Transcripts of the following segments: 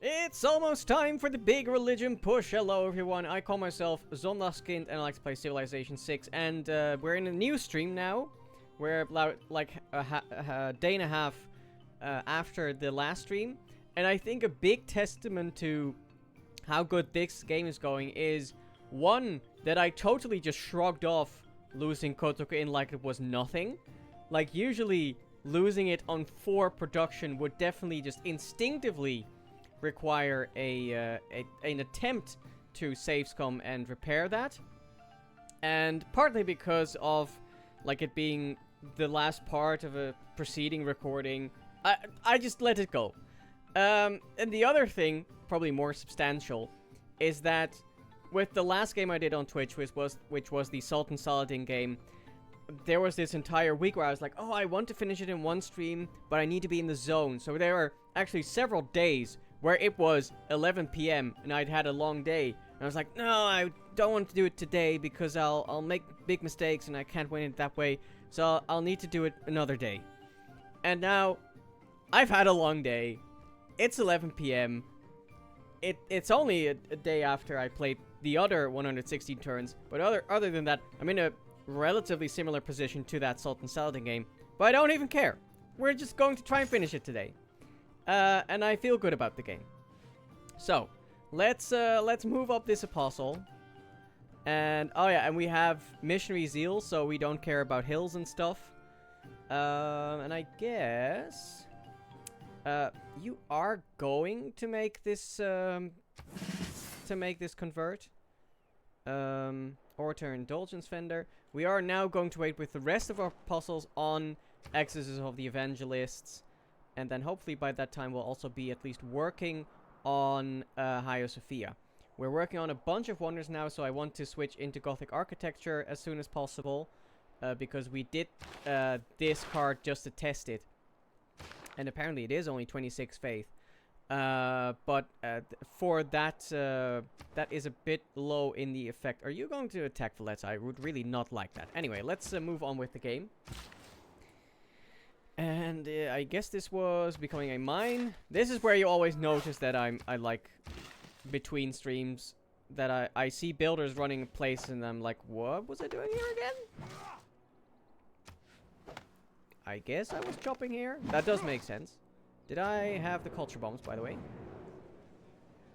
It's almost time for the big religion push. Hello everyone, I call myself Zondagskind and I like to play Civilization 6. And we're in a new stream now. We're like a day and a half after the last stream. And I think a big testament to how good this game is going is, one, that I totally just shrugged off losing Cahokia in like it was nothing. Like, usually losing it on 4 production would definitely just instinctively require an attempt to save scum and repair that. And partly because of like it being the last part of a preceding recording, I just let it go. And the other thing, probably more substantial, is that with the last game I did on Twitch, which was the Sultan Saladin game, there was this entire week where I was like, oh, I want to finish it in one stream, but I need to be in the zone. So there were actually several days where it was 11 p.m. and I'd had a long day. And I was like, no, I don't want to do it today because I'll make big mistakes and I can't win it that way. So I'll need to do it another day. And now, I've had a long day. It's 11 p.m. It's only a day after I played the other 116 turns. But other than that, I'm in a relatively similar position to that Sultan Saladin game. But I don't even care. We're just going to try and finish it today. And I feel good about the game. So, let's move up this apostle. And, oh yeah, and we have missionary zeal, so we don't care about hills and stuff. And I guess you are going to make this convert. Orator Indulgence Vendor. We are now going to wait with the rest of our apostles on Exorcism of the Evangelists. And then hopefully by that time we'll also be at least working on Hagia Sophia. We're working on a bunch of wonders now, so I want to switch into Gothic architecture as soon as possible. Because we did this card just to test it. And apparently it is only 26 faith. But for that, that is a bit low in the effect. Are you going to attack Valletta? I would really not like that. Anyway, let's move on with the game. And I guess this was becoming a mine. This is where you always notice that I like between streams that I see builders running a place and I'm like, what was I doing here again? I guess I was chopping here. That does make sense. Did I have the culture bombs, by the way?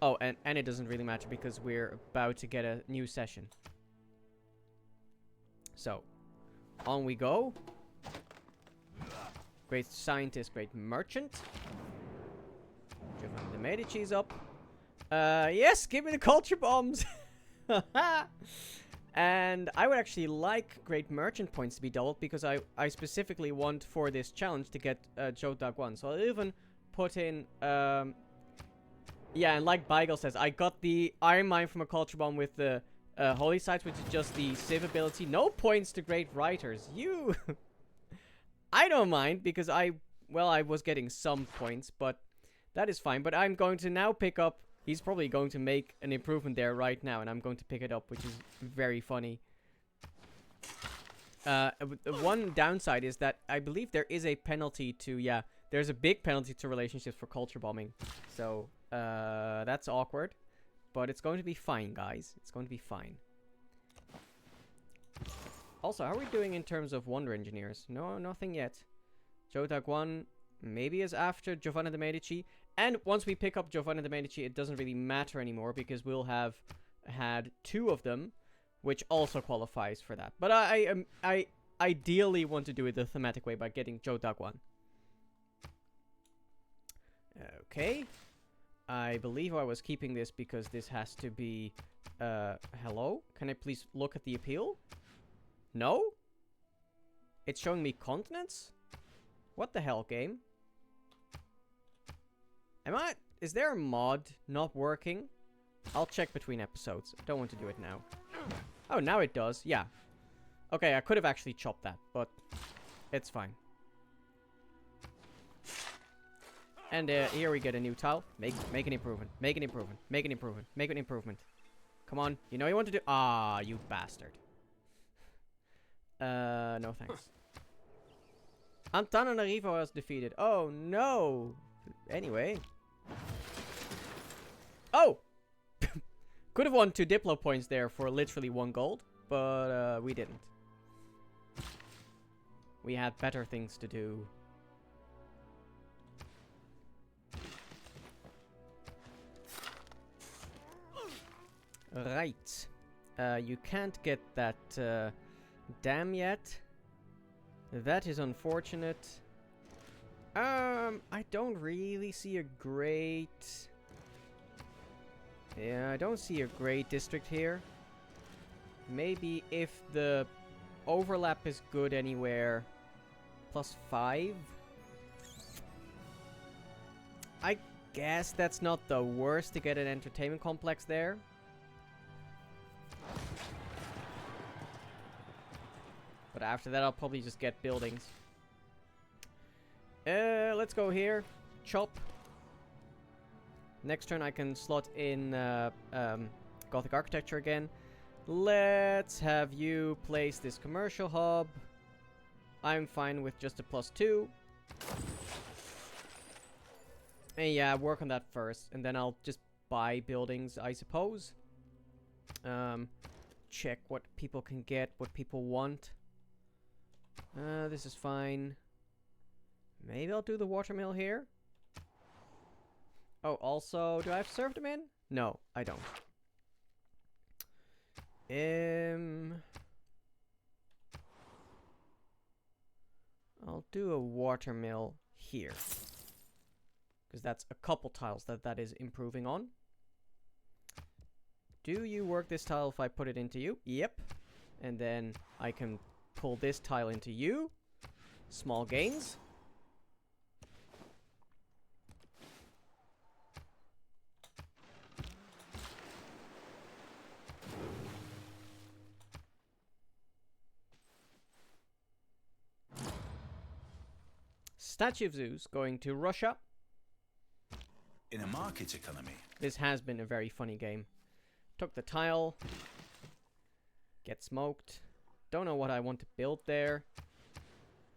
Oh, and it doesn't really matter because we're about to get a new session. So, on we go. Great scientist, great merchant. Yerevan the Medici's up. Yes, give me the culture bombs. And I would actually like great merchant points to be doubled because I specifically want for this challenge to get Joe Dagwan. So I'll even put in, yeah, and like Beigel says, I got the Iron Mine from a culture bomb with the Holy Sites, which is just the Civ ability. No points to great writers. You... I don't mind because I was getting some points, but that is fine. But I'm going to now pick up, he's probably going to make an improvement there right now, and I'm going to pick it up, which is very funny. One downside is that I believe there is a penalty to, yeah, there's a big penalty to relationships for culture bombing. So, that's awkward. But it's going to be fine, guys. It's going to be fine. Also, how are we doing in terms of Wonder Engineers? No, nothing yet. Joe Dagwan maybe is after Giovanna de' Medici. And once we pick up Giovanna de' Medici, it doesn't really matter anymore because we'll have had 2 of them, which also qualifies for that. But I ideally want to do it the thematic way by getting Joe Dagwan. Okay. I believe I was keeping this because this has to be... hello? Can I please look at the appeal? No? It's showing me continents? What the hell, game? Is there a mod not working? I'll check between episodes. I don't want to do it now. Oh, now it does. Yeah. Okay, I could have actually chopped that, but it's fine. And here we get a new tile. Make an improvement. Make an improvement. Make an improvement. Make an improvement. Come on. You know you want to do... Ah, you bastard. No thanks. Antananarivo was defeated. Oh, no. Anyway. Could have won 2 Diplo points there for literally 1 gold, but we didn't. We had better things to do. Right. You can't get that dam yet. That is unfortunate. I don't really see a great... Yeah, I don't see a great district here. Maybe if the overlap is good anywhere, +5. I guess that's not the worst to get an entertainment complex there. But after that, I'll probably just get buildings. Let's go here. Chop. Next turn, I can slot in Gothic architecture again. Let's have you place this commercial hub. I'm fine with just a +2. And yeah, work on that first. And then I'll just buy buildings, I suppose. Check what people can get, what people want. This is fine. Maybe I'll do the watermill here. Oh, also, do I have served them in? No, I don't. I'll do a watermill here. Because that's a couple tiles that is improving on. Do you work this tile if I put it into you? Yep. And then I can pull this tile into you. Small gains. Statue of Zeus going to Russia. In a market economy. This has been a very funny game. Took the tile. Get smoked. Don't know what I want to build there.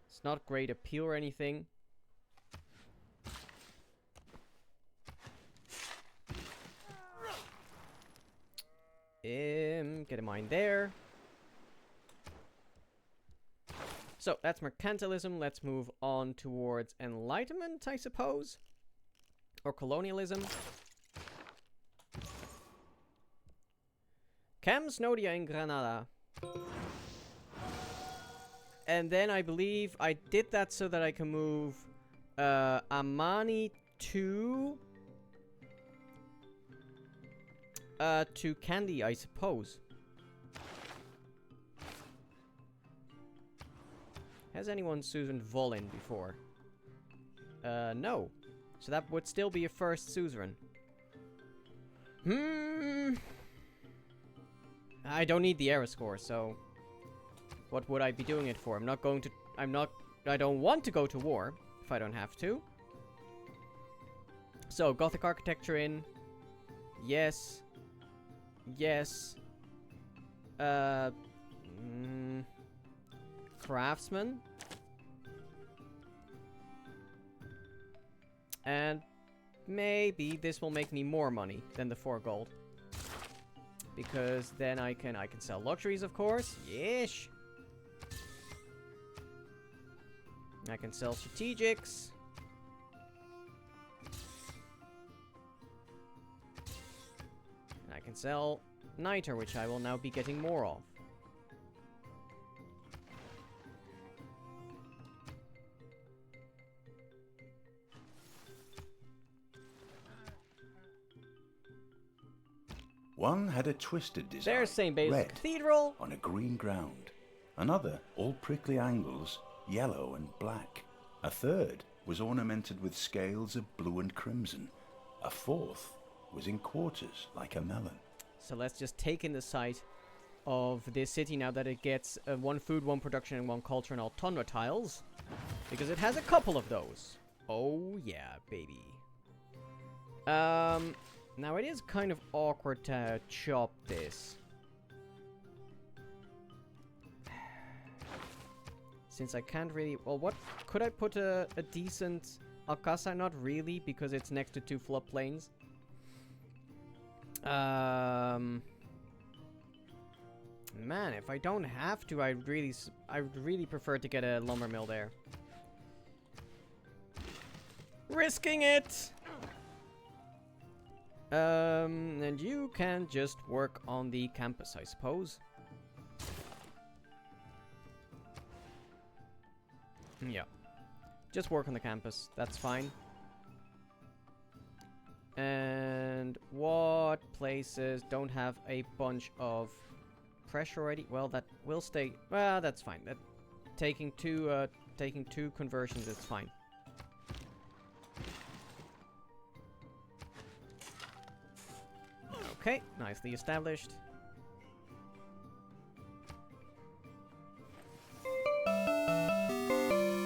It's not great appeal or anything. Get a mine there. So, that's mercantilism. Let's move on towards enlightenment, I suppose. Or colonialism. Camps Nodia in Granada. And then I believe I did that so that I can move Amani to Kandy, I suppose. Has anyone suzerained Wolin before? No. So that would still be a first suzerain. I don't need the era score, so what would I be doing it for? I don't want to go to war if I don't have to. So, Gothic architecture in. Yes. Yes. Craftsman. And maybe this will make me more money than the 4 gold. Because then I can sell luxuries, of course. Yeesh. I can sell strategics. And I can sell niter, which I will now be getting more of. One had a twisted design, There's St. Basil's red, Cathedral. on a green ground. Another, all prickly angles, yellow and black. A third was ornamented with scales of blue and crimson. A fourth was in quarters, like a melon. So let's just take in the sight of this city now that it gets 1 food, 1 production, and 1 culture and all tundra tiles. Because it has a couple of those. Oh yeah, baby. Now it is kind of awkward to chop this. Since I can't really... Well, what... Could I put a decent Alcázar? Not really, because it's next to 2 floodplains. Man, if I don't have to, I would really prefer to get a lumber mill there. Risking it! And you can just work on the campus, I suppose. Yeah. Just work on the campus. That's fine. And what places don't have a bunch of pressure already? Well, that will stay. Well, that's fine. That taking two conversions, it's fine. Okay, nicely established.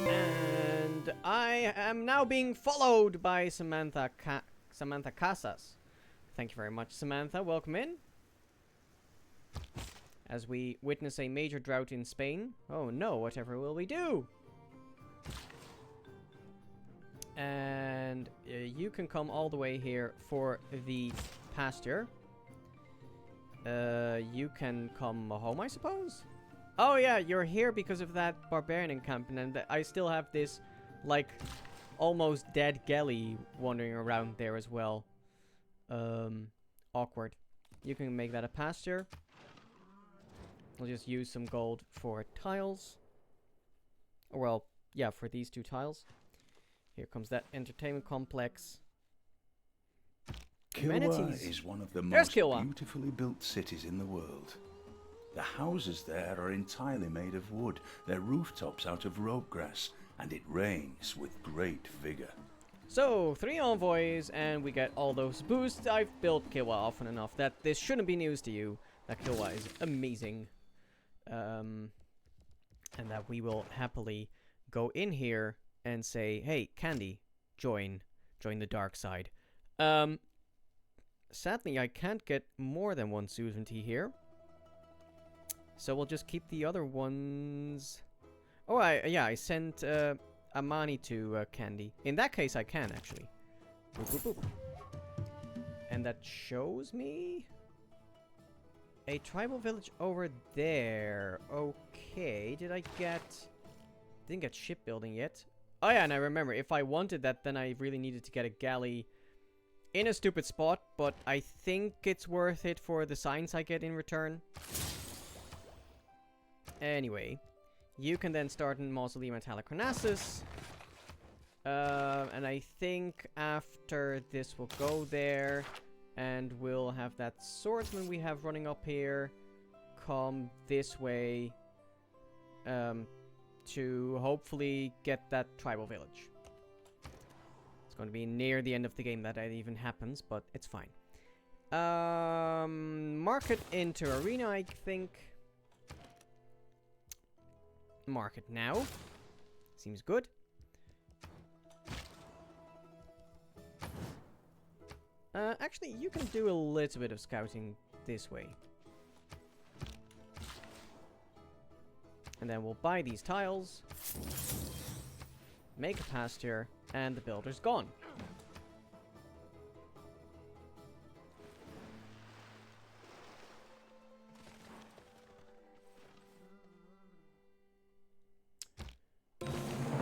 And I am now being followed by Samantha Casas. Thank you very much, Samantha. Welcome in. As we witness a major drought in Spain. Oh no, whatever will we do? And you can come all the way here for the pasture. You can come home, I suppose? Oh yeah, you're here because of that Barbarian encampment, and I still have this, like, almost dead galley wandering around there as well. Awkward. You can make that a pasture. We'll just use some gold for tiles. Well, yeah, for these 2 tiles. Here comes that entertainment complex. Kilwa is one of the most beautifully built cities in the world. The houses there are entirely made of wood, their rooftops out of rope grass, and it rains with great vigor. So, 3 envoys, and we get all those boosts. I've built Kilwa often enough that this shouldn't be news to you. That Kilwa is amazing. And that we will happily go in here and say, hey, Kandy, join the dark side. Sadly, I can't get more than 1 sovereignty here. So we'll just keep the other ones. Oh, I sent Amani to Kandy. In that case, I can, actually. Boop, boop, boop. And that shows me a tribal village over there. Okay, didn't get shipbuilding yet. Oh yeah, and I remember, if I wanted that, then I really needed to get a galley in a stupid spot, but I think it's worth it for the signs I get in return. Anyway, you can then start in Mausoleum at Halicarnassus. And I think after this we'll go there, and we'll have that swordsman we have running up here come this way to hopefully get that tribal village. It's going to be near the end of the game that even happens, but it's fine. Market into arena, I think. Market now. Seems good. Actually, you can do a little bit of scouting this way. And then we'll buy these tiles. Make a pasture. And the builder's gone.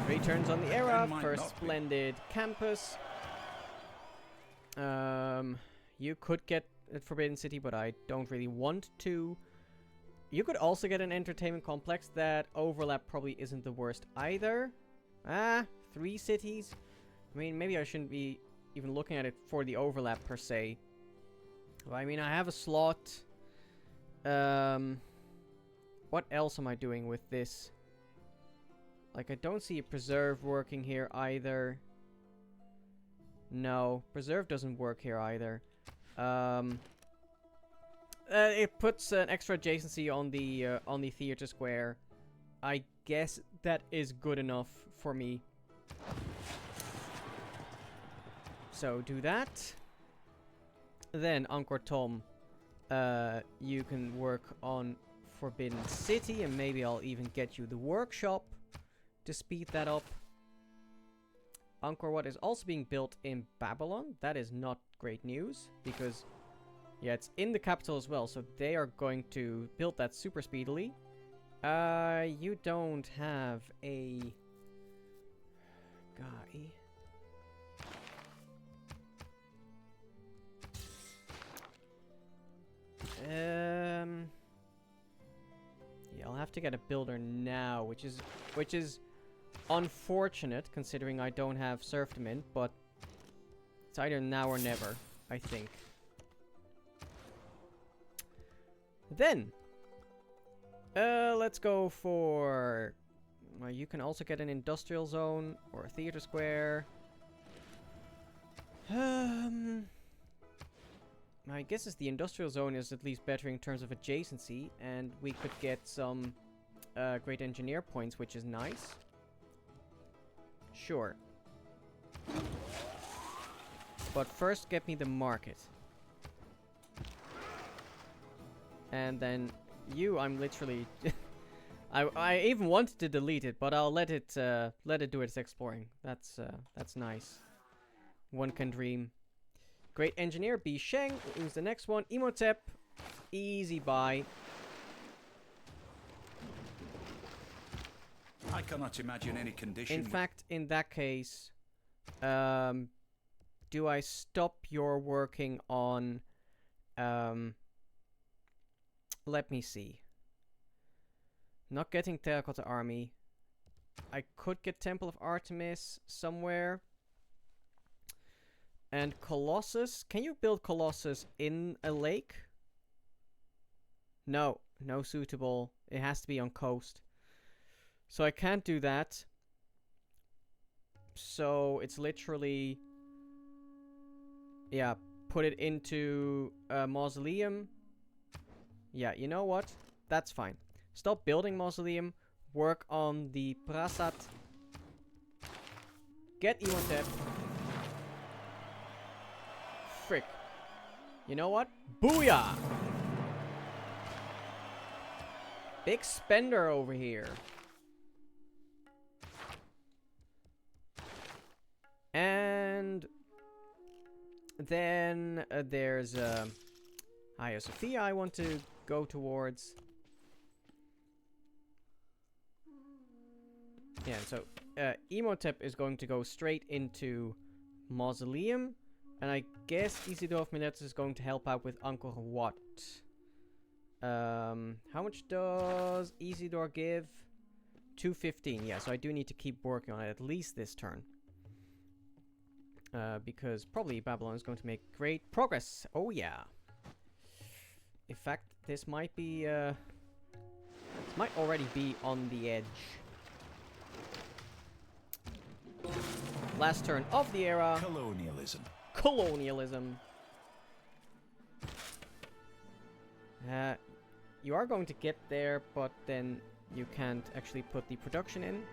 Returns on the era. First splendid campus. You could get a Forbidden City, but I don't really want to. You could also get an entertainment complex. That overlap probably isn't the worst either. 3 cities. I mean, maybe I shouldn't be even looking at it for the overlap per se. Well, I mean, I have a slot. What else am I doing with this? Like, I don't see a preserve working here either. No, preserve doesn't work here either. It puts an extra adjacency on the theater square. I guess that is good enough for me. So do that. Then Angkor Thom, you can work on Forbidden City, and maybe I'll even get you the workshop to speed that up. Angkor Wat is also being built in Babylon. That is not great news, because Yeah, it's in the capital as well, so they are going to build that super speedily. You don't have a guy. Yeah, I'll have to get a builder now, which is unfortunate considering I don't have serfdom in, but it's either now or never, I think. Then, let's go for... Well, you can also get an industrial zone or a theater square. My guess is the industrial zone is at least better in terms of adjacency, and we could get some great engineer points, which is nice. Sure. But first, get me the market. And then you, I'm literally... I even wanted to delete it, but I'll let it do its exploring. That's nice. One can dream. Great engineer, B. Sheng. Who's the next one? Imhotep. Easy buy. I cannot imagine any condition. In fact, in that case, do I stop your working on... let me see. Not getting Terracotta Army. I could get Temple of Artemis somewhere. And Colossus. Can you build Colossus in a lake? No. No suitable. It has to be on coast. So I can't do that. So it's literally... Yeah, put it into a mausoleum. Yeah, you know what? That's fine. Stop building mausoleum. Work on the Prasat. Get Imhotep. Frick. You know what? Booyah! Big spender over here. And then there's Hagia Sophia I want to go towards. Yeah, so Imhotep is going to go straight into Mausoleum. And I guess Isidore of Miletus is going to help out with Angkor Wat. How much does Isidore give? 215. Yeah, so I do need to keep working on it at least this turn. Because probably Babylon is going to make great progress. Oh yeah. In fact, this might be... this might already be on the edge. Last turn of the era. Colonialism. Colonialism. You are going to get there, but then you can't actually put the production in.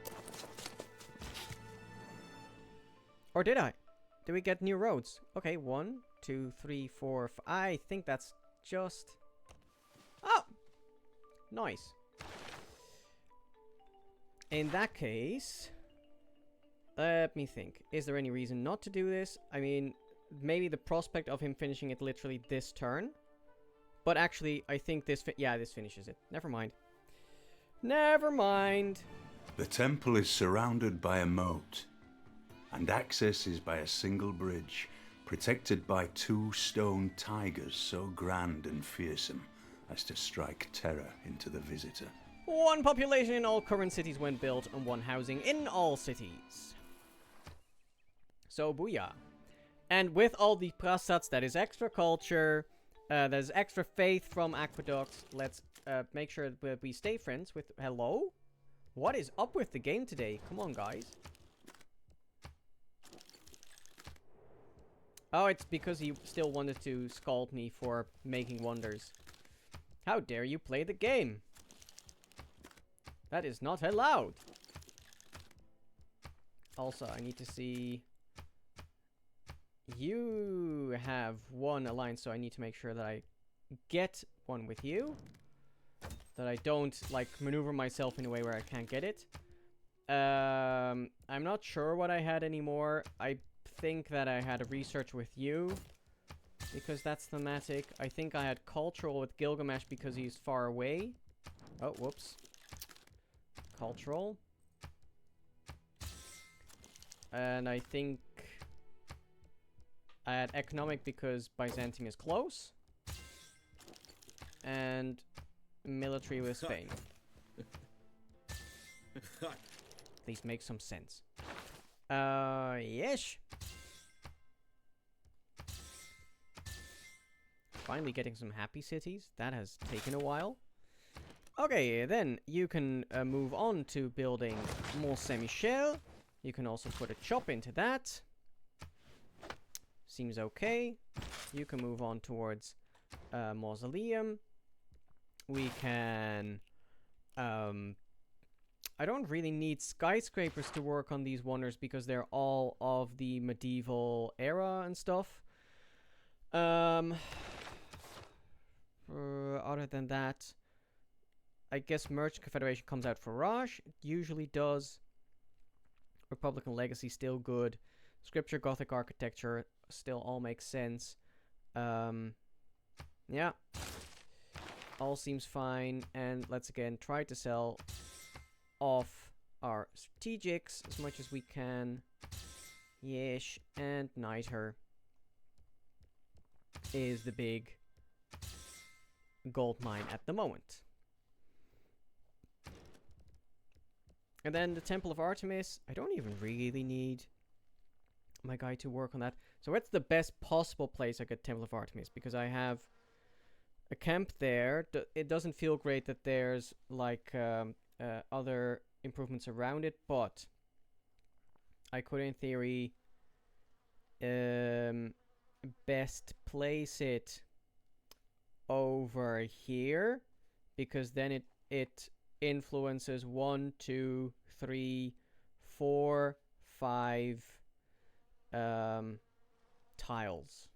Or did I? Did we get new roads? Okay, 1, 2, 3, 4, 5. I think that's just... Oh! Nice. In that case... Let me think. Is there any reason not to do this? I mean, maybe the prospect of him finishing it literally this turn. But actually, I think this... yeah, this finishes it. Never mind. Never mind. The temple is surrounded by a moat, and access is by a single bridge, protected by 2 stone tigers so grand and fearsome as to strike terror into the visitor. 1 population in all current cities when built, and 1 housing in all cities. So, booyah. And with all the prasats, that is extra culture, that is extra faith from aqueducts. Let's make sure that we stay friends with... Hello? What is up with the game today? Come on, guys. Oh, it's because he still wanted to scold me for making wonders. How dare you play the game? That is not allowed. Also, I need to see... You have 1 alliance, so I need to make sure that I get 1 with you. That I don't, like, maneuver myself in a way where I can't get it. I'm not sure what I had anymore. I think that I had a research with you. because that's thematic. I think I had cultural with Gilgamesh because he's far away. Oh, whoops. Cultural. And I think I had economic because Byzantium is close. And military with Spain. At least make some sense. Yes. Finally getting some happy cities. That has taken a while. Okay, then you can move on to building Mont Saint-Michel. You can also put a chop into that. Seems okay. You can move on towards Mausoleum. We can... I don't really need skyscrapers to work on these wonders because they're all of the medieval era and stuff. Other than that, I guess Merchant Confederation comes out for Raj. It usually does. Republican Legacy still good. Scripture, Gothic architecture still all makes sense. Yeah. All seems fine. And let's again try to sell off our strategics as much as we can. Yes. And knight her is the big gold mine at the moment. And then the Temple of Artemis. I don't even really need my guy to work on that. So what's the best possible place I could Temple of Artemis? Because I have a camp there. It doesn't feel great that there's like other improvements around it, but I could in theory best place it over here, because then it influences 1, 2, 3, 4, 5 tiles.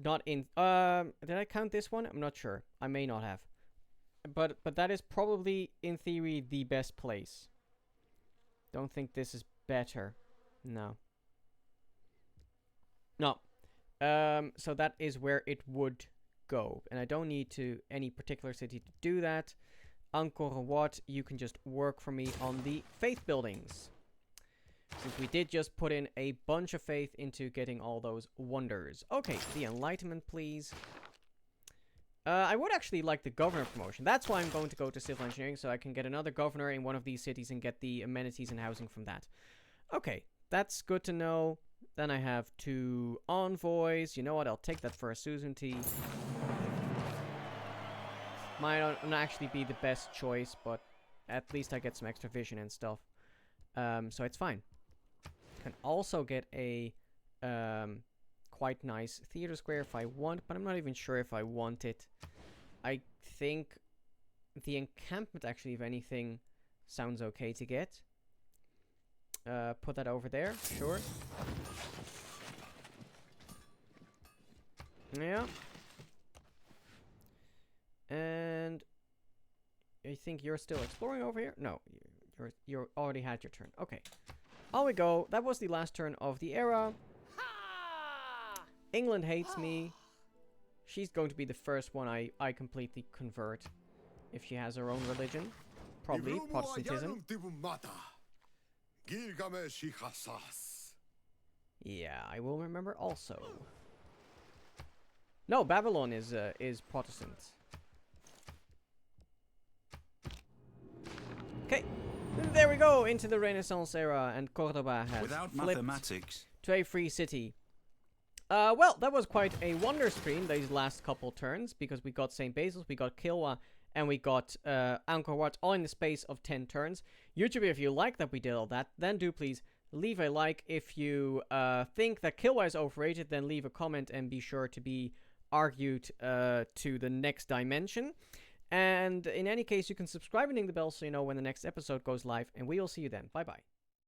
Not in did I count this one? I'm not sure. I may not have. But that is probably in theory the best place. Don't think this is better. No. No. So that is where it would go. And I don't need to any particular city to do that. Angkor Wat, you can just work for me on the faith buildings. Since we did just put in a bunch of faith into getting all those wonders. Okay, the Enlightenment, please. I would actually like the governor promotion. That's why I'm going to go to civil engineering, so I can get another governor in one of these cities and get the amenities and housing from that. Okay, that's good to know. Then I have 2 envoys. You know what? I'll take that for a suzerainty. Might not actually be the best choice, but at least I get some extra vision and stuff. So it's fine. Can also get a quite nice theater square if I want, but I'm not even sure if I want it. I think the encampment actually, if anything, sounds okay to get. Put that over there, sure. Yeah. And I think you're still exploring over here. No, you already had your turn. Okay. On we go. That was the last turn of the era. England hates me. She's going to be the first one I completely convert if she has her own religion. Probably Protestantism. Yeah, I will remember also. No, Babylon is Protestant. Okay, there we go into the Renaissance era, and Cordoba has Without flipped mathematics to a free city. Well, that was quite a wonder screen these last couple turns, because we got St. Basil's, we got Kilwa, and we got Angkor Wat all in the space of 10 turns. YouTube, if you like that we did all that, then do please leave a like. If you think that Kilwa is overrated, then leave a comment and be sure to be argued to the next dimension. And in any case, you can subscribe and ding the bell so you know when the next episode goes live, and we will see you then. Bye bye.